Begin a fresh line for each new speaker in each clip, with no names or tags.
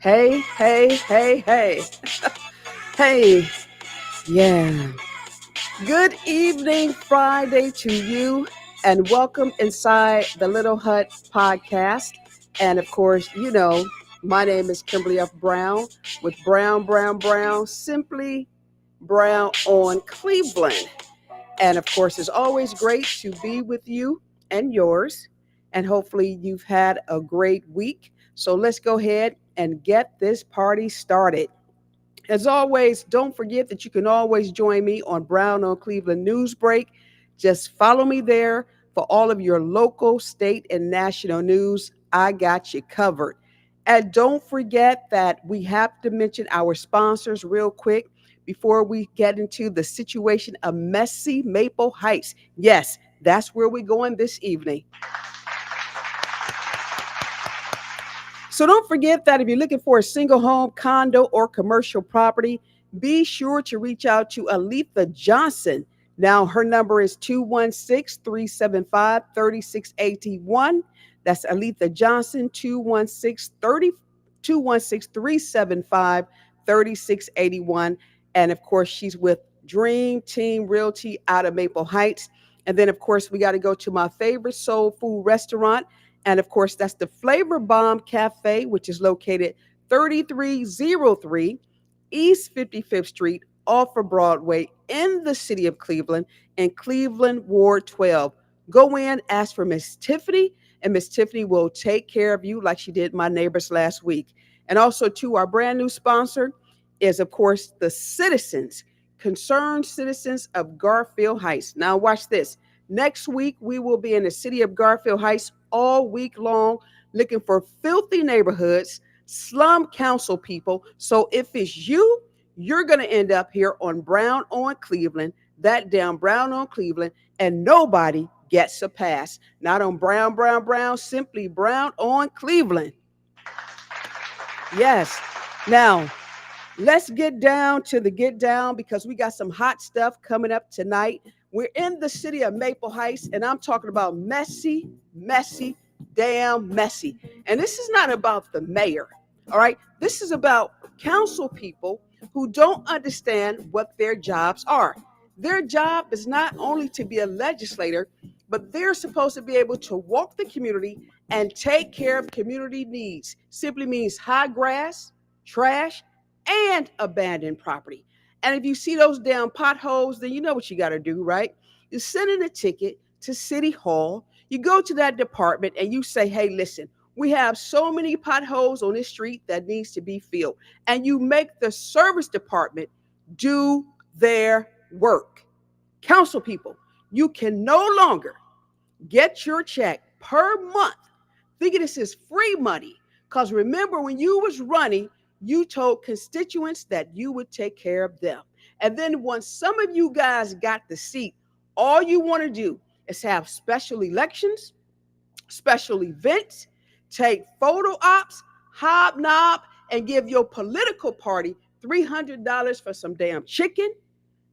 Hey, hey, hey, hey. Hey, yeah. Good evening, Friday to you, and welcome inside the Little Hut podcast. And of course, my name is Kimberly F. Brown with Brown, simply Brown on Cleveland. And of course, it's always great to be with you and yours. And hopefully, you've had a great week. So let's go ahead and get this party started. As always, don't forget that you can always join me on Brown on Cleveland News Break. Just follow me there for all of your local, state, and national news. I got you covered. And don't forget that we have to mention our sponsors real quick before we get into the situation of messy Maple Heights. Yes, that's where we're going this evening. So don't forget that if you're looking for a single home, condo, or commercial property, be sure to reach out to Aletha Johnson. Now, her number is 216-375-3681. That's Aletha Johnson, 216-375-3681. And of course, she's with Dream Team Realty out of Maple Heights. And then, of course, we got to go to my favorite soul food restaurant. And of course, that's the Flavor Bomb Cafe, which is located 3303 East 55th Street off of Broadway in the city of Cleveland in Cleveland, Ward 12. Go in, ask for Miss Tiffany, and Miss Tiffany will take care of you like she did my neighbors last week. And also, to our brand new sponsor is, of course, the citizens, concerned citizens of Garfield Heights. Now, watch this. Next week, we will be in the city of Garfield Heights all week long looking for filthy neighborhoods, slum council people. So if it's you, you're going to end up here on Brown on Cleveland, that damn Brown on Cleveland, and nobody gets a pass. Not on Brown, simply Brown on Cleveland. Yes. Now, let's get down to the get down because we got some hot stuff coming up tonight. We're in the city of Maple Heights, and I'm talking about messy, damn messy. And this is not about the mayor, all right? This is about council people who don't understand what their jobs are. Their job is not only to be a legislator, but they're supposed to be able to walk the community and take care of community needs. Simply means high grass, trash, and abandoned property. And if you see those damn potholes, then you know what you got to do, right? You send in a ticket to City Hall. You go to that department and you say, hey, listen, we have so many potholes on this street that needs to be filled. And you make the service department do their work. Council people, you can no longer get your check per month thinking this is free money. Because remember, when you was running, you told constituents that you would take care of them. And then once some of you guys got the seat, all you want to do is have special elections, special events, take photo ops, hobnob, and give your political party $300 for some damn chicken,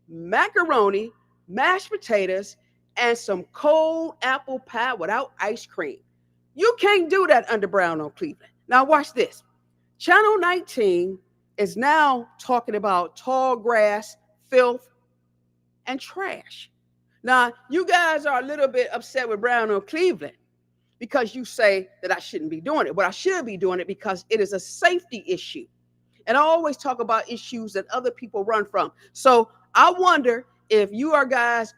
macaroni, mashed potatoes, and some cold apple pie without ice cream. You can't do that under Brown on Cleveland. Now watch this. Channel 19 is now talking about tall grass, filth, and trash. Now, you guys are a little bit upset with Brown on Cleveland because you say that I shouldn't be doing it. But I should be doing it because it is a safety issue. And I always talk about issues that other people run from. So I wonder if you guys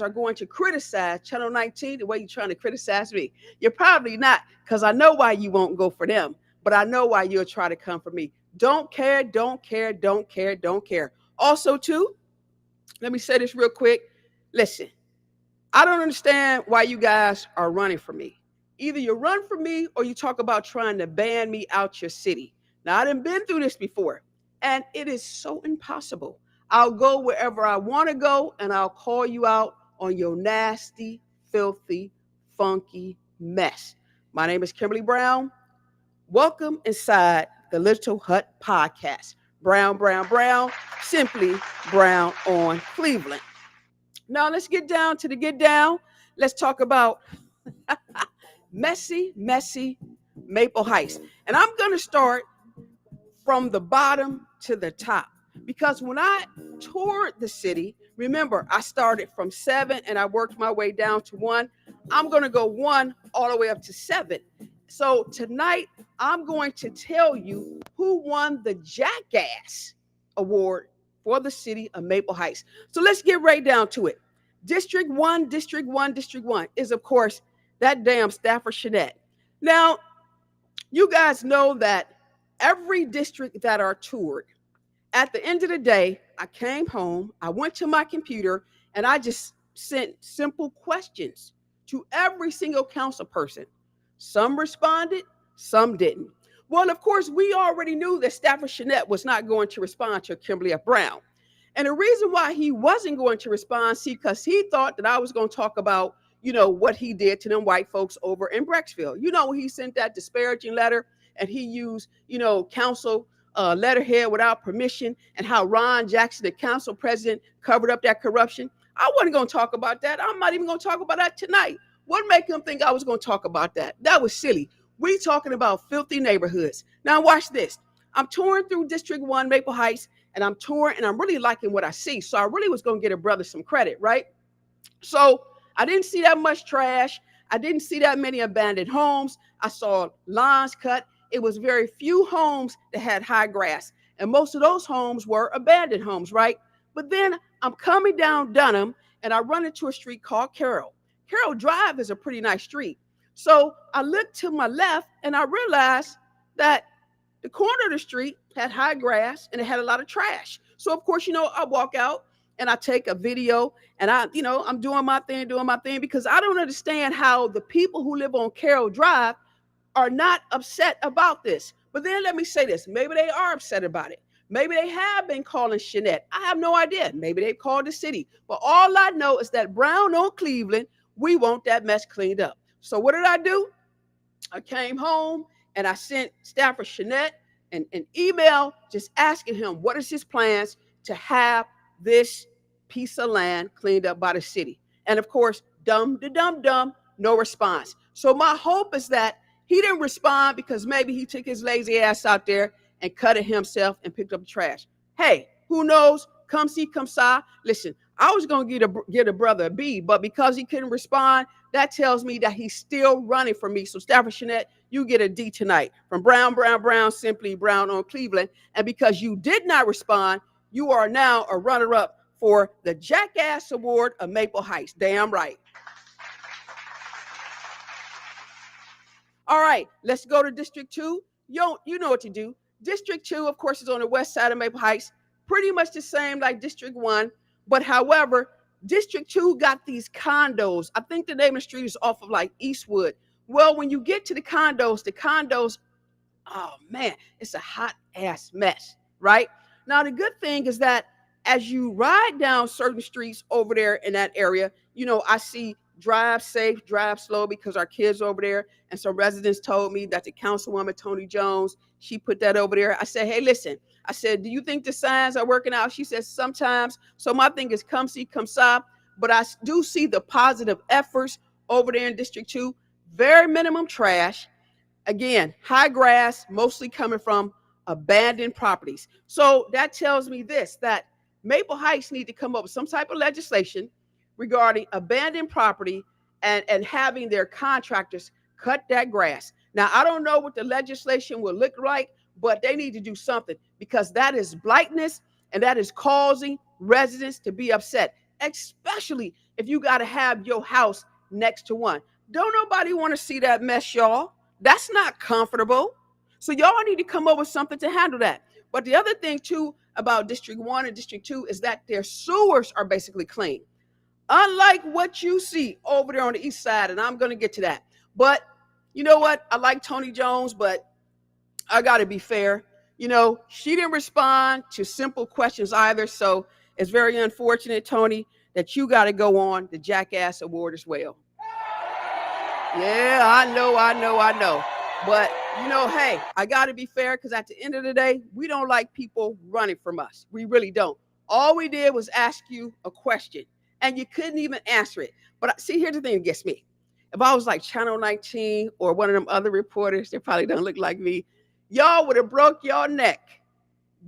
are going to criticize Channel 19 the way you're trying to criticize me. You're probably not, because I know why you won't go for them. But I know why you'll try to come for me. Don't care. Also, too, let me say this real quick. Listen, I don't understand why you guys are running for me. Either you run for me or you talk about trying to ban me out your city. Now, I done been through this before, and it is so impossible. I'll go wherever I want to go, and I'll call you out on your nasty, filthy, funky mess. My name is Kimberly Brown. Welcome inside the Little Hut podcast. Brown, simply Brown on Cleveland. Now let's get down to the get down. Let's talk about messy Maple Heights. And I'm going to start from the bottom to the top. Because when I toured the city, remember, I started from 7 and I worked my way down to 1. I'm going to go 1 all the way up to 7. So tonight, I'm going to tell you who won the Jackass Award for the city of Maple Heights. So let's get right down to it. District 1, District 1, District 1 is, of course, that damn Stafford Shannette. Now, you guys know that every district that are toured, at the end of the day, I came home, I went to my computer, and I just sent simple questions to every single council person. Some responded, some didn't. Well, of course, we already knew that Stafford Shannette was not going to respond to Kimberly F. Brown. And the reason why he wasn't going to respond, see, because he thought that I was going to talk about, what he did to them white folks over in Brecksville. He sent that disparaging letter and he used, council letterhead without permission, and how Ron Jackson, the council president, covered up that corruption. I wasn't going to talk about that. I'm not even going to talk about that tonight. What made him think I was going to talk about that? That was silly. We talking about filthy neighborhoods. Now watch this. I'm touring through District 1, Maple Heights, and I'm touring, and I'm really liking what I see. So I really was going to get a brother some credit, right? So I didn't see that much trash. I didn't see that many abandoned homes. I saw lawns cut. It was very few homes that had high grass. And most of those homes were abandoned homes, right? But then I'm coming down Dunham, and I run into a street called Carroll. Carroll Drive is a pretty nice street. So I looked to my left, and I realized that the corner of the street had high grass, and it had a lot of trash. So, of course, I walk out, and I take a video, and I'm doing my thing, because I don't understand how the people who live on Carroll Drive are not upset about this. But then let me say this. Maybe they are upset about it. Maybe they have been calling Shannette. I have no idea. Maybe they've called the city. But all I know is that Brown on Cleveland, we want that mess cleaned up. So what did I do? I came home and I sent Stafford Shannette an email just asking him what is his plans to have this piece of land cleaned up by the city. And of course, dumb, no response. So my hope is that he didn't respond because maybe he took his lazy ass out there and cut it himself and picked up the trash. Hey, who knows? Come see, come saw. Listen, I was going to get a brother a B, but because he couldn't respond, that tells me that he's still running for me. So Stafford Shannette, you get a D tonight. From Brown, simply Brown on Cleveland. And because you did not respond, you are now a runner-up for the Jackass Award of Maple Heights. Damn right. All right, let's go to District 2. You know what to do. District 2, of course, is on the west side of Maple Heights. Pretty much the same like District 1. But however, District 2 got these condos. I think the name of the street is off of like Eastwood. Well, when you get to the condos, oh man, it's a hot ass mess, right? Now, the good thing is that as you ride down certain streets over there in that area, I see drive safe, drive slow, because our kids over there. And some residents told me that the councilwoman, Tony Jones, she put that over there. I said, hey, listen, I said, do you think the signs are working out? She says, sometimes. So my thing is come see, come saw. But I do see the positive efforts over there in District 2. Very minimum trash. Again, high grass, mostly coming from abandoned properties. So that tells me this, that Maple Heights need to come up with some type of legislation regarding abandoned property and having their contractors cut that grass. Now, I don't know what the legislation will look like, but they need to do something, because that is blightness and that is causing residents to be upset, especially if you got to have your house next to one. Don't nobody want to see that mess, y'all. That's not comfortable. So y'all need to come up with something to handle that. But the other thing too about District 1 and District 2 is that their sewers are basically clean. Unlike what you see over there on the east side, and I'm going to get to that. But you know what? I like Tony Jones, but I got to be fair. She didn't respond to simple questions either. So it's very unfortunate, Tony, that you got to go on the Jackass Award as well. Yeah, I know. But, hey, I got to be fair, because at the end of the day, we don't like people running from us. We really don't. All we did was ask you a question, and you couldn't even answer it. But see, here's the thing that gets me. If I was like Channel 19 or one of them other reporters, they probably don't look like me, Y'all would have broke your neck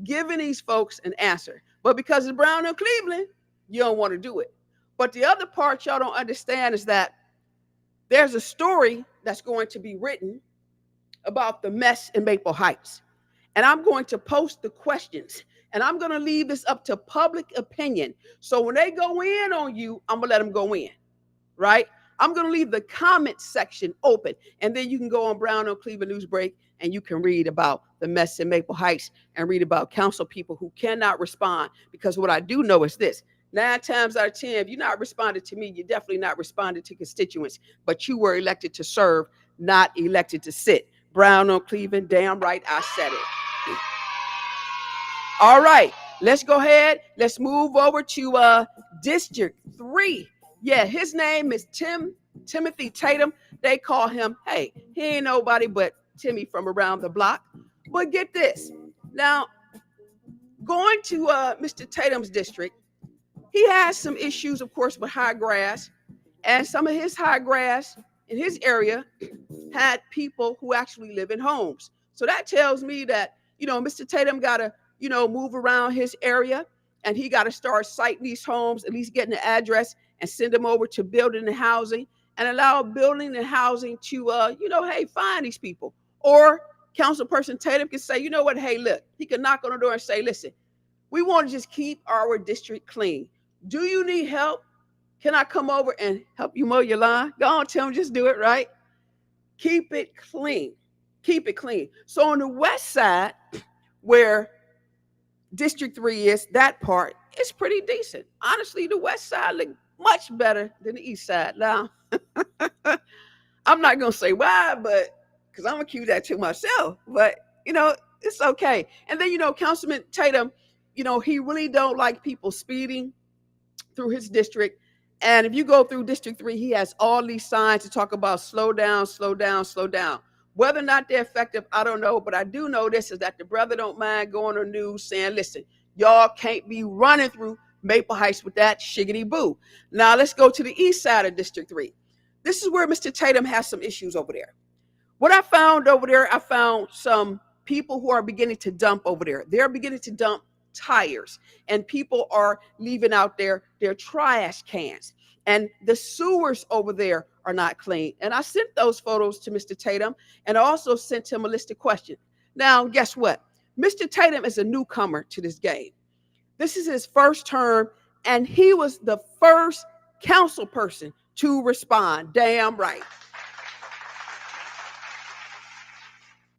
giving these folks an answer. But because it's Brown and Cleveland, you don't want to do it. But the other part y'all don't understand is that there's a story that's going to be written about the mess in Maple Heights. And I'm going to post the questions. And I'm going to leave this up to public opinion. So when they go in on you, I'm going to let them go in, right? I'm going to leave the comment section open. And then you can go on Brown on Cleveland Newsbreak and you can read about the mess in Maple Heights and read about council people who cannot respond. Because what I do know is this: 9 times out of 10, if you're not responding to me, you're definitely not responding to constituents. But you were elected to serve, not elected to sit. Brown on Cleveland, damn right I said it. All right, let's go ahead. Let's move over to District 3. Yeah, his name is Timothy Tatum. They call him, hey, he ain't nobody but Timmy from around the block. But get this. Now, going to Mr. Tatum's district, he has some issues, of course, with high grass. And some of his high grass in his area had people who actually live in homes. So that tells me that, Mr. Tatum got to, move around his area, and he got to start citing these homes, at least getting the address and send them over to building and housing, and allow building and housing to, hey, find these people. Or Councilperson Tatum can say, you know what, hey, look, he can knock on the door and say, listen, we want to just keep our district clean. Do you need help? Can I come over and help you mow your lawn? Go on, Tim, just do it, right? Keep it clean. Keep it clean. So on the west side, where District 3 is, that part is pretty decent. Honestly, the west side look much better than the east side. Now, I'm not going to say why, but because I'm going to keep that to myself. But, it's okay. And then, Councilman Tatum, he really don't like people speeding through his district. And if you go through District 3, he has all these signs to talk about slow down, slow down, slow down. Whether or not they're effective, I don't know. But I do know this is that the brother don't mind going on the news saying, listen, y'all can't be running through Maple Heights with that shiggity boo. Now let's go to the east side of District 3. This is where Mr. Tatum has some issues over there. What I found over there, I found some people who are beginning to dump over there. They're beginning to dump tires, and people are leaving out their trash cans, and the sewers over there are not clean. And I sent those photos to Mr. Tatum, and I also sent him a list of questions. Now, guess what? Mr. Tatum is a newcomer to this game. This is his first term, and he was the first council person to respond. Damn right.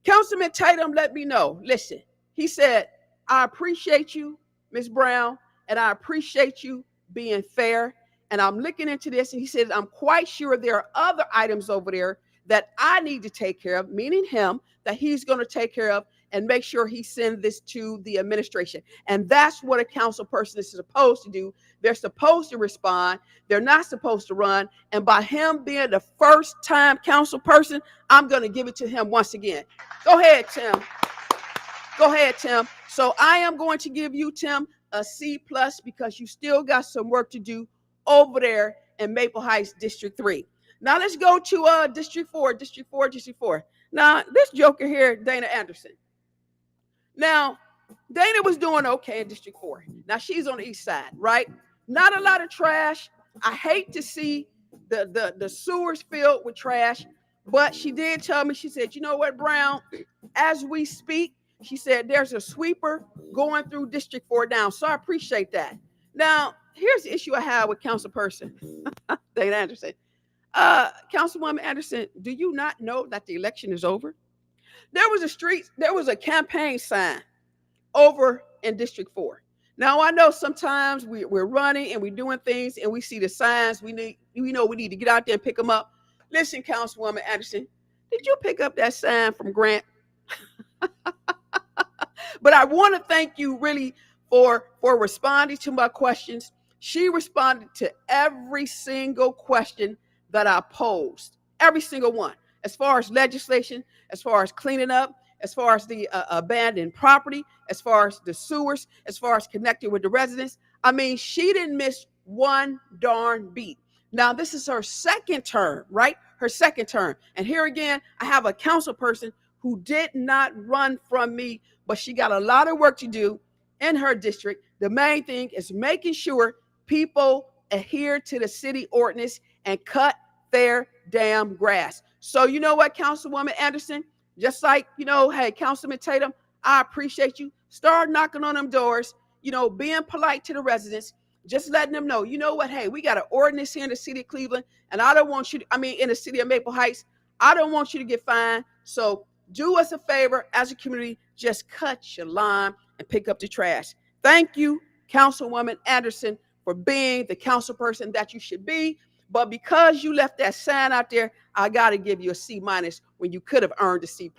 Councilman Tatum let me know. Listen, he said, I appreciate you, Ms. Brown, and I appreciate you being fair. And I'm looking into this. And he says, I'm quite sure there are other items over there that I need to take care of, meaning him, that he's going to take care of and make sure he sends this to the administration. And that's what a council person is supposed to do. They're supposed to respond. They're not supposed to run. And by him being the first time council person, I'm going to give it to him once again. Go ahead, Tim. Go ahead, Tim. So I am going to give you, Tim, a C+ because you still got some work to do over there in Maple Heights District 3. Now let's go to District 4. Now this joker here, Dana Anderson. Now Dana was doing okay in District 4. Now she's on the east side, right? Not a lot of trash. I hate to see the sewers filled with trash, but she did tell me, she said, you know what, Brown, as we speak, she said, there's a sweeper going through District 4 now. So I appreciate that. Now, here's the issue I have with Councilperson Dana Anderson. Councilwoman Anderson, do you not know that the election is over? There was a campaign sign over in District 4. Now, I know sometimes we're running and we're doing things and we see the signs. We need to get out there and pick them up. Listen, Councilwoman Anderson, did you pick up that sign from Grant? But I want to thank you really for responding to my questions. She responded to every single question that I posed, every single one, as far as legislation, as far as cleaning up, as far as the abandoned property, as far as the sewers, as far as connecting with the residents. I mean, she didn't miss one darn beat. Now, this is her second term, right? Her second term. And here again, I have a council person who did not run from me, but she got a lot of work to do in her district. The main thing is making sure people adhere to the city ordinance and cut their damn grass. So you know what, Councilwoman Anderson? Just like, hey, Councilman Tatum, I appreciate you. Start knocking on them doors, being polite to the residents, just letting them know, you know what, hey, we got an ordinance here in the city of Cleveland, and I don't want you to, in the city of Maple Heights, I don't want you to get fined. So do us a favor as a community, just cut your lawn and pick up the trash. Thank you, Councilwoman Anderson, for being the council person that you should be. But because you left that sign out there, I got to give you a C- when you could have earned a C+.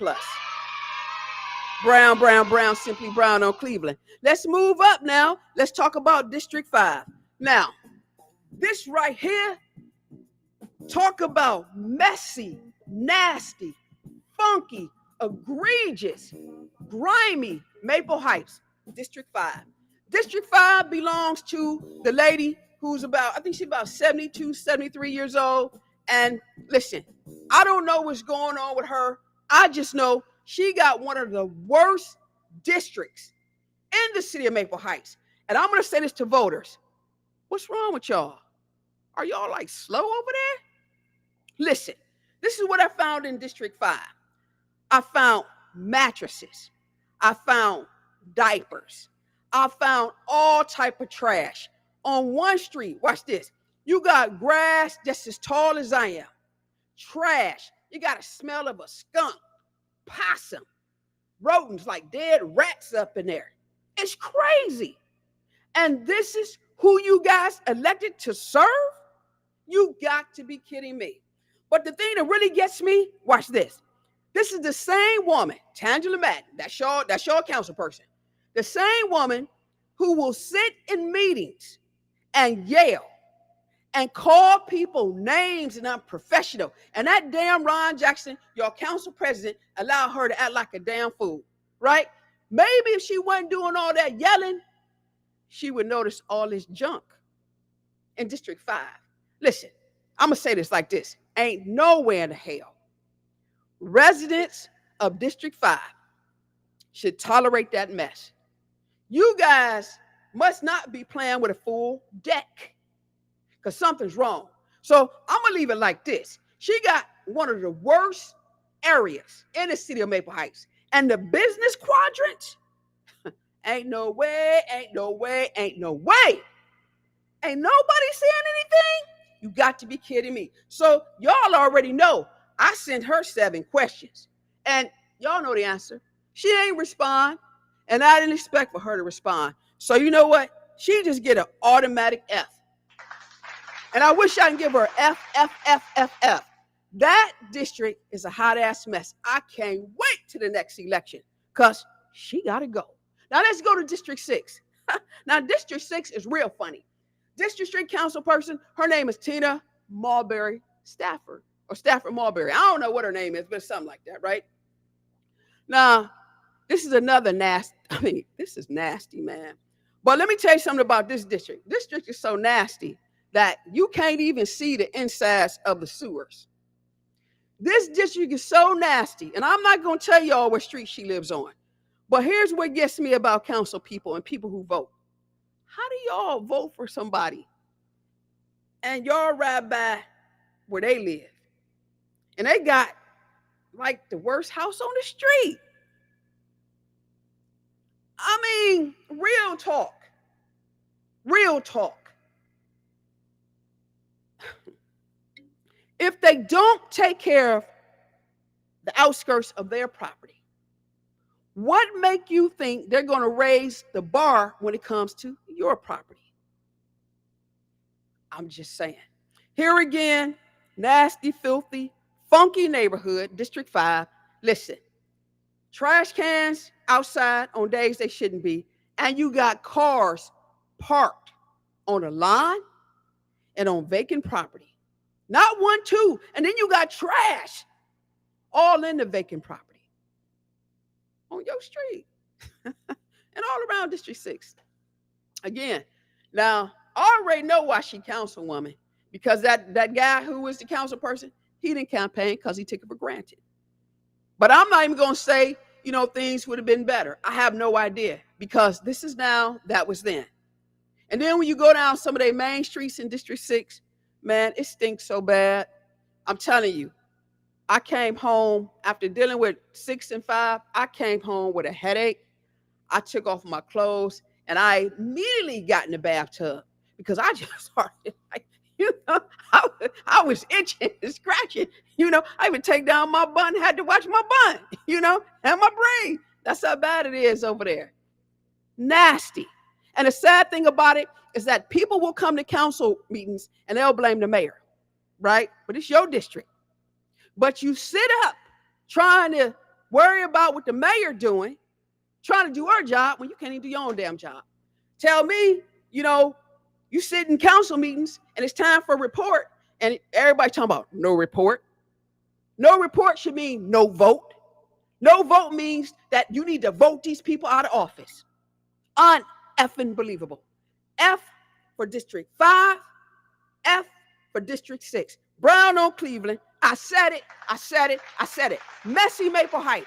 Brown, brown, brown, simply brown on Cleveland. Let's move up now. Let's talk about District 5. Now, this right here, talk about messy, nasty, funky, egregious, grimy Maple Heights, District 5. District 5 belongs to the lady who's about, I think she's about 72, 73 years old. And listen, I don't know what's going on with her. I just know she got one of the worst districts in the city of Maple Heights. And I'm going to say this to voters. What's wrong with y'all? Are y'all like slow over there? Listen, this is what I found in District 5. I found mattresses. I found diapers. I found all type of trash. On one street, watch this. You got grass just as tall as I am. Trash. You got a smell of a skunk, possum, rodents like dead rats up in there. It's crazy. And this is who you guys elected to serve? You got to be kidding me. But the thing that really gets me, watch this. This is the same woman, Tangela Madden, that's your council person. The same woman who will sit in meetings and yell and call people names and unprofessional. And that damn Ron Jackson, your council president, allowed her to act like a damn fool, right? Maybe if she wasn't doing all that yelling, she would notice all this junk in District 5. Listen, I'm going to say this like this. Ain't nowhere in the hell residents of District 5 should tolerate that mess. You guys must not be playing with a full deck because something's wrong. So I'm going to leave it like this. She got one of the worst areas in the city of Maple Heights. And the business quadrant, ain't no way, ain't no way, ain't no way. Ain't nobody saying anything? You got to be kidding me. So y'all already know I sent her 7 questions. And y'all know the answer. She ain't respond. And I didn't expect for her to respond. So you know what? She just get an automatic F. And I wish I could give her F, F, F, F, F. That district is a hot ass mess. I can't wait to the next election because she got to go. Now let's go to District 6. Now District 6 is real funny. District 6 council person, her name is Tina Marbury Stafford or Stafford Marbury. I don't know what her name is, but it's something like that, right? Now, this is another nasty, this is nasty, man. But let me tell you something about this district. This district is so nasty that you can't even see the insides of the sewers. This district is so nasty, and I'm not going to tell y'all what street she lives on. But here's what gets me about council people and people who vote. How do y'all vote for somebody and y'all ride by where they live and they got like the worst house on the street? I mean, real talk. Real talk. If they don't take care of the outskirts of their property, what make you think they're going to raise the bar when it comes to your property? I'm just saying. Here again, nasty, filthy, funky neighborhood, District 5. Listen, trash cans outside on days they shouldn't be, and you got cars parked on a lawn and on vacant property. Not 1, 2, and then you got trash all in the vacant property on your street and all around District 6. Again, now I already know why she councilwoman, because that guy who was the council person, he didn't campaign because he took it for granted. But I'm not even going to say, things would have been better. I have no idea, because this is now, that was then. And then when you go down some of their main streets in District 6, man, it stinks so bad. I'm telling you, I came home after dealing with 6 and 5. I came home with a headache. I took off my clothes and I immediately got in the bathtub because I just started like, you know, I was itching and scratching. I even take down my bun, had to watch my bun, and my brain. That's how bad it is over there. Nasty. And the sad thing about it is that people will come to council meetings and they'll blame the mayor, right? But it's your district. But you sit up trying to worry about what the mayor doing, trying to do her job when you can't even do your own damn job. Tell me, you sit in council meetings and it's time for a report and everybody talking about no report. No report should mean no vote. No vote means that you need to vote these people out of office. Uneffing believable. F for District 5, F for District 6. Brown on Cleveland. I said it, I said it, I said it. Messy Maple Heights.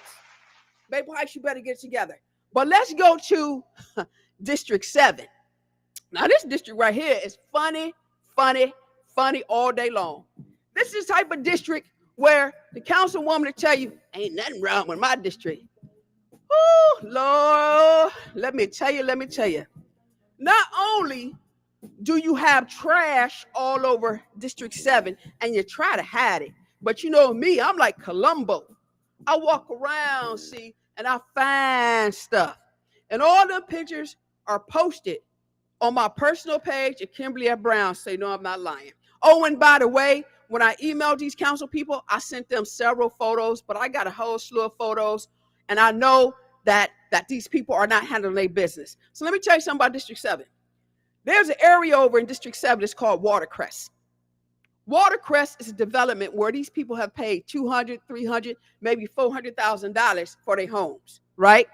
Maple Heights, you better get it together. But let's go to District 7. Now, this district right here is funny, funny, funny all day long. This is the type of district where the councilwoman will tell you, ain't nothing wrong with my district. Oh, Lord, let me tell you. Not only do you have trash all over District 7 and you try to hide it, but you know me, I'm like Columbo. I walk around, see, and I find stuff. And all the pictures are posted on my personal page at Kimberly F. Brown. Say, no, I'm not lying. Oh, and by the way, when I emailed these council people, I sent them several photos, but I got a whole slew of photos, and I know that these people are not handling their business. So let me tell you something about District 7. There's an area over in District 7 that's called Watercrest. Watercrest is a development where these people have paid $200,000, $300,000, maybe $400,000 for their homes, right?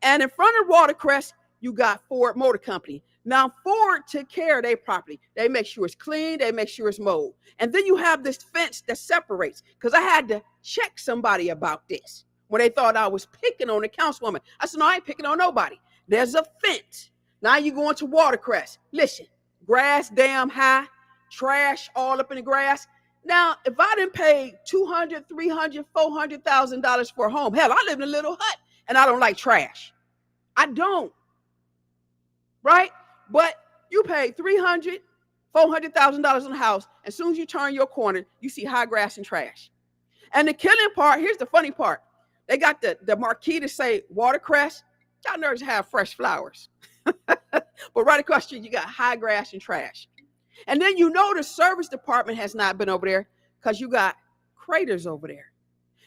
And in front of Watercrest, you got Ford Motor Company. Now, Ford took care of their property. They make sure it's clean. They make sure it's mowed. And then you have this fence that separates, because I had to check somebody about this when they thought I was picking on the councilwoman. I said, no, I ain't picking on nobody. There's a fence. Now you go into Watercrest. Listen, grass damn high, trash all up in the grass. Now, if I didn't pay $200,000, $300,000, $400,000 for a home, hell, I live in a little hut and I don't like trash. I don't. Right? But you pay $300,000, $400,000 on a house. As soon as you turn your corner, you see high grass and trash. And the killing part, here's the funny part. They got the marquee to say Watercrest. Y'all nerds have fresh flowers. But right across the street, you got high grass and trash. And then the service department has not been over there because you got craters over there.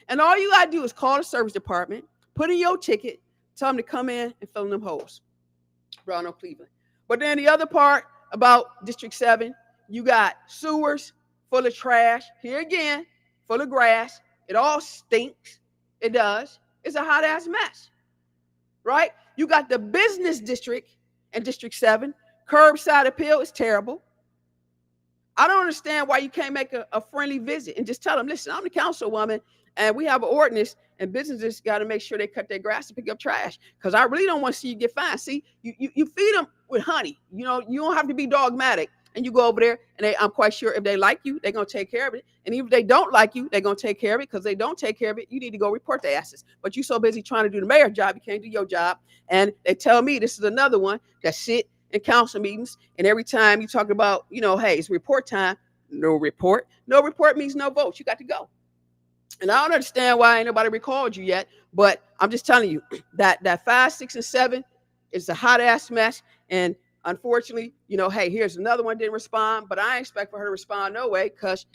And all you got to do is call the service department, put in your ticket, tell them to come in and fill in them holes. Brown Oak, Cleveland. But then the other part about District 7, you got sewers full of trash. Here again, full of grass. It all stinks. It does. It's a hot-ass mess. Right? You got the business district in District 7. Curbside appeal is terrible. I don't understand why you can't make a friendly visit and just tell them, listen, I'm the councilwoman and we have an ordinance and businesses got to make sure they cut their grass and pick up trash, because I really don't want to see you get fined. See, you feed them with honey. You don't have to be dogmatic. And you go over there and I'm quite sure if they like you, they're going to take care of it. And even if they don't like you, they're going to take care of it, because they don't take care of it, you need to go report their asses. But you're so busy trying to do the mayor's job, you can't do your job. And they tell me this is another one that sit in council meetings, and every time you talk about, hey, it's report time, no report. No report means no votes. You got to go. And I don't understand why ain't nobody recalled you yet, but I'm just telling you that 5, 6, and 7 is a hot ass mess. And unfortunately, hey, here's another one didn't respond, but I expect for her to respond no way, because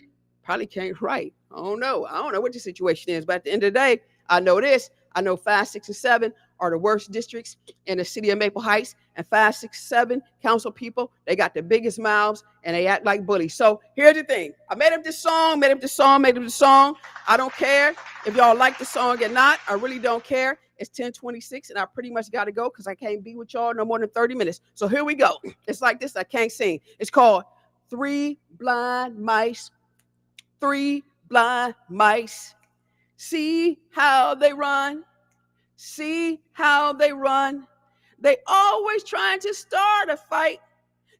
probably can't write. I don't know what the situation is, but at the end of the day, I know this. I know 5, 6, and 7 are the worst districts in the city of Maple Heights, and 5, 6, 7 council people, they got the biggest mouths and they act like bullies. So here's the thing. I made up this song. I don't care if y'all like the song or not. I really don't care. It's 10:26 and I pretty much got to go because I can't be with y'all no more than 30 minutes. So here we go. It's like this. I can't sing. It's called Three Blind Mice. 3 blind mice See how they run. See how they run. They always trying to start a fight.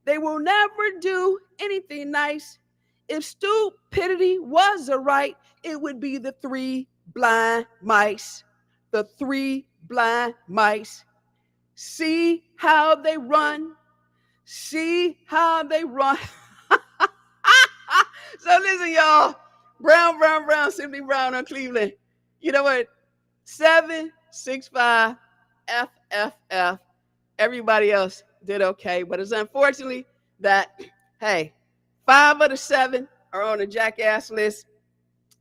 They will never do anything nice. If stupidity was a right, it would be the three blind mice. The three blind mice. See how they run. See how they run. So listen, y'all. Brown, brown, brown, simply brown on Cleveland. You know what? 765 FFF. Everybody else did okay, but it's unfortunately that, hey, 5 of the 7 are on the jackass list,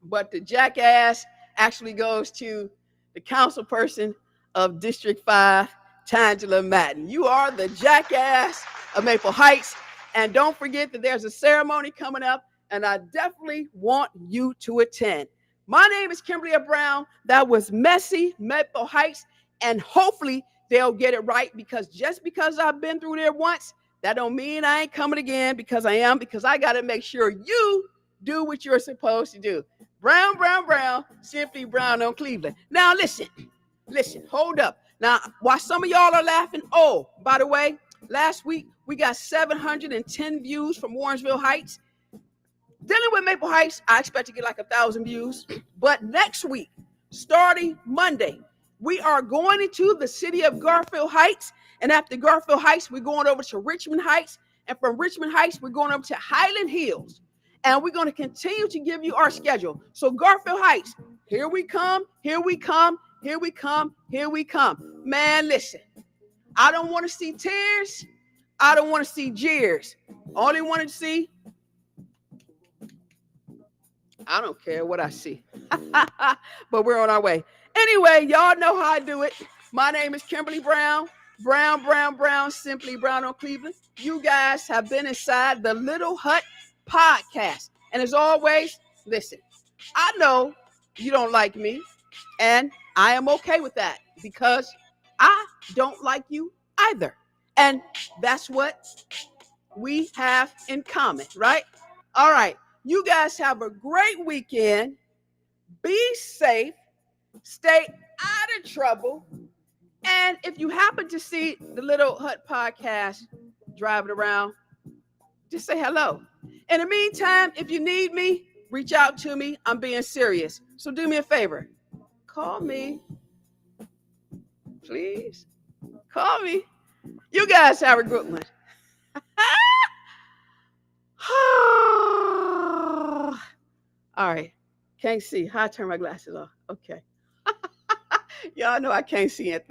but the jackass actually goes to the council person of District 5, Tangela Madden. You are the jackass of Maple Heights, and don't forget that there's a ceremony coming up, and I definitely want you to attend. My name is Kimberly Brown. That was Messy Maple Heights, and hopefully they'll get it right, because just because I've been through there once, that don't mean I ain't coming again, because I got to make sure you do what you're supposed to do. Brown, brown, brown, simply brown on Cleveland. Now listen, hold up. Now, while some of y'all are laughing, oh, by the way, last week we got 710 views from Warrensville Heights. Dealing with Maple Heights, I expect to get like 1,000 views. But next week, starting Monday, we are going into the city of Garfield Heights. And after Garfield Heights, we're going over to Richmond Heights. And from Richmond Heights, we're going over to Highland Hills. And we're going to continue to give you our schedule. So Garfield Heights, here we come, here we come, here we come, here we come. Man, listen, I don't want to see tears. I don't want to see jeers. Only want to see, I don't care what I see. But we're on our way. Anyway, y'all know how I do it. My name is Kimberly Brown. Brown, brown, brown, simply brown on Cleveland. You guys have been inside the Little Hut podcast. And as always, listen, I know you don't like me, and I am okay with that, because I don't like you either. And that's what we have in common, right? All right. You guys have a great weekend. Be safe. Stay out of trouble. And if you happen to see the Little Hut podcast driving around, just say hello. In the meantime, if you need me, reach out to me. I'm being serious. So do me a favor. Call me. Please. Call me. You guys have a good one. All right. Can't see. How I turn my glasses off? Okay. Y'all know I can't see it.